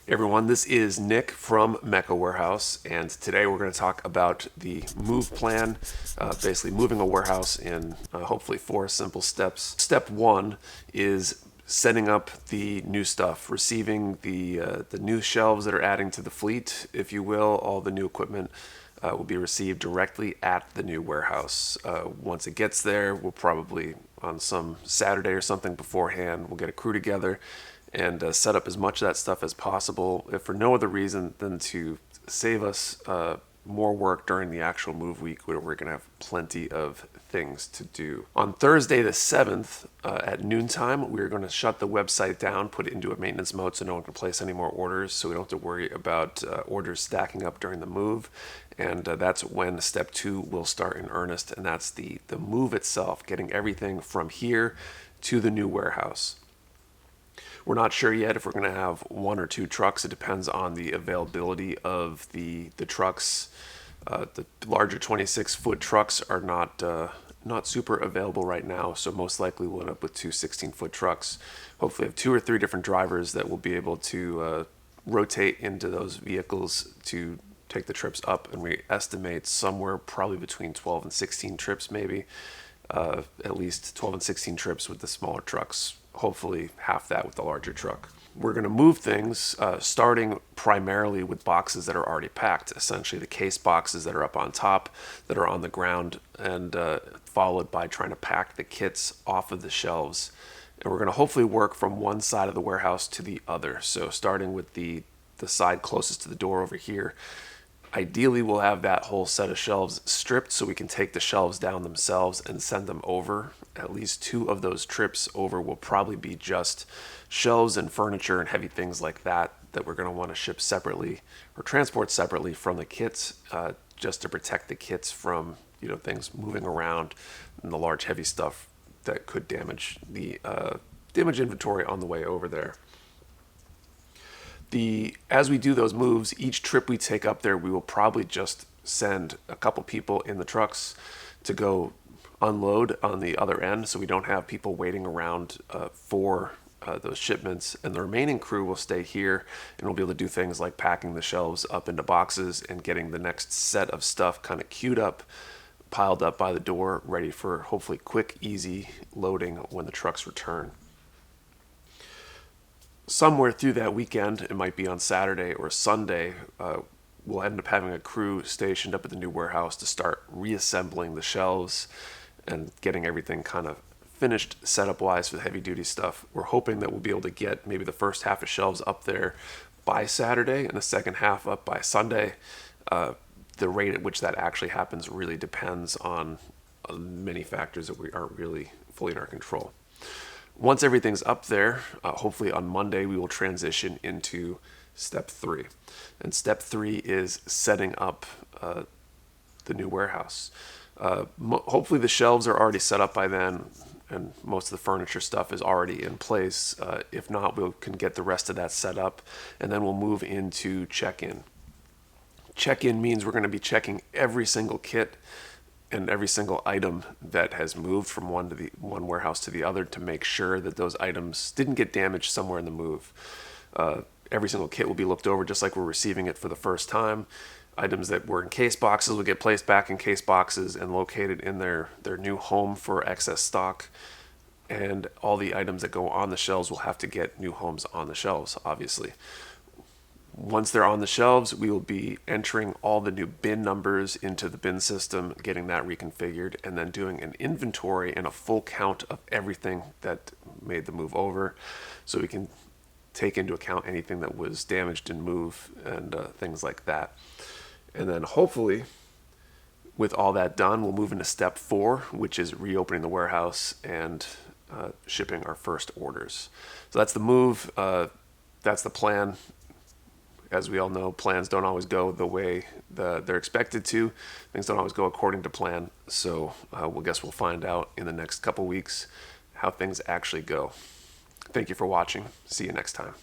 Hey everyone, this is Nick from Mecha Warehouse, and today we're going to talk about the move plan, basically moving a warehouse in hopefully 4 simple steps. Step 1 is setting up the new stuff, receiving the new shelves that are adding to the fleet, if you will. All the new equipment will be received directly at the new warehouse. Once it gets there, we'll probably on some Saturday or something beforehand, we'll get a crew together and set up as much of that stuff as possible, if for no other reason than to save us more work during the actual move week, where we're going to have plenty of things to do. On Thursday the 7th at noontime, we're going to shut the website down, put it into a maintenance mode so no one can place any more orders, so we don't have to worry about orders stacking up during the move. And that's when step 2 will start in earnest, and that's the move itself, getting everything from here to the new warehouse. We're not sure yet if we're going to have 1 or 2 trucks. It depends on the availability of the trucks. The larger 26-foot trucks are not super available right now, so most likely we'll end up with 2 16-foot trucks. Hopefully have 2 or 3 different drivers that will be able to rotate into those vehicles to take the trips up, and we estimate somewhere probably between 12 and 16 trips maybe. At least 12 and 16 trips with the smaller trucks, hopefully half that with the larger truck. We're going to move things starting primarily with boxes that are already packed, essentially the case boxes that are up on top, that are on the ground, and followed by trying to pack the kits off of the shelves. And we're going to hopefully work from one side of the warehouse to the other. So starting with the side closest to the door over here, ideally we'll have that whole set of shelves stripped so we can take the shelves down themselves and send them over. At least 2 of those trips over will probably be just shelves and furniture and heavy things like that we're going to want to ship separately or transport separately from the kits, just to protect the kits from things moving around and the large heavy stuff that could damage the inventory on the way over there. As we do those moves, each trip we take up there, we will probably just send a couple people in the trucks to go unload on the other end, so we don't have people waiting around for those shipments. And the remaining crew will stay here, and we'll be able to do things like packing the shelves up into boxes and getting the next set of stuff kind of queued up, piled up by the door, ready for hopefully quick, easy loading when the trucks return. Somewhere through that weekend, it might be on Saturday or Sunday, we'll end up having a crew stationed up at the new warehouse to start reassembling the shelves and getting everything kind of finished setup wise for the heavy duty stuff. We're hoping that we'll be able to get maybe the first half of shelves up there by Saturday and the second half up by Sunday. The rate at which that actually happens really depends on many factors that we aren't really fully in our control. Once everything's up there, hopefully on Monday, we will transition into step 3. And step 3 is setting up the new warehouse. Hopefully the shelves are already set up by then, and most of the furniture stuff is already in place. If not, we can get the rest of that set up, and then we'll move into check-in. Check-in means we're going to be checking every single kit and every single item that has moved from one warehouse to the other to make sure that those items didn't get damaged somewhere in the move. Every single kit will be looked over just like we're receiving it for the first time. Items that were in case boxes will get placed back in case boxes and located in their new home for excess stock. And all the items that go on the shelves will have to get new homes on the shelves, obviously. Once they're on the shelves, we will be entering all the new bin numbers into the bin system, getting that reconfigured, and then doing an inventory and a full count of everything that made the move over, so we can take into account anything that was damaged in move and things like that. And then hopefully, with all that done, we'll move into step 4, which is reopening the warehouse and shipping our first orders. So that's the move. That's the plan. As we all know, plans don't always go the way they're expected to. Things don't always go according to plan. So we'll find out in the next couple weeks how things actually go. Thank you for watching. See you next time.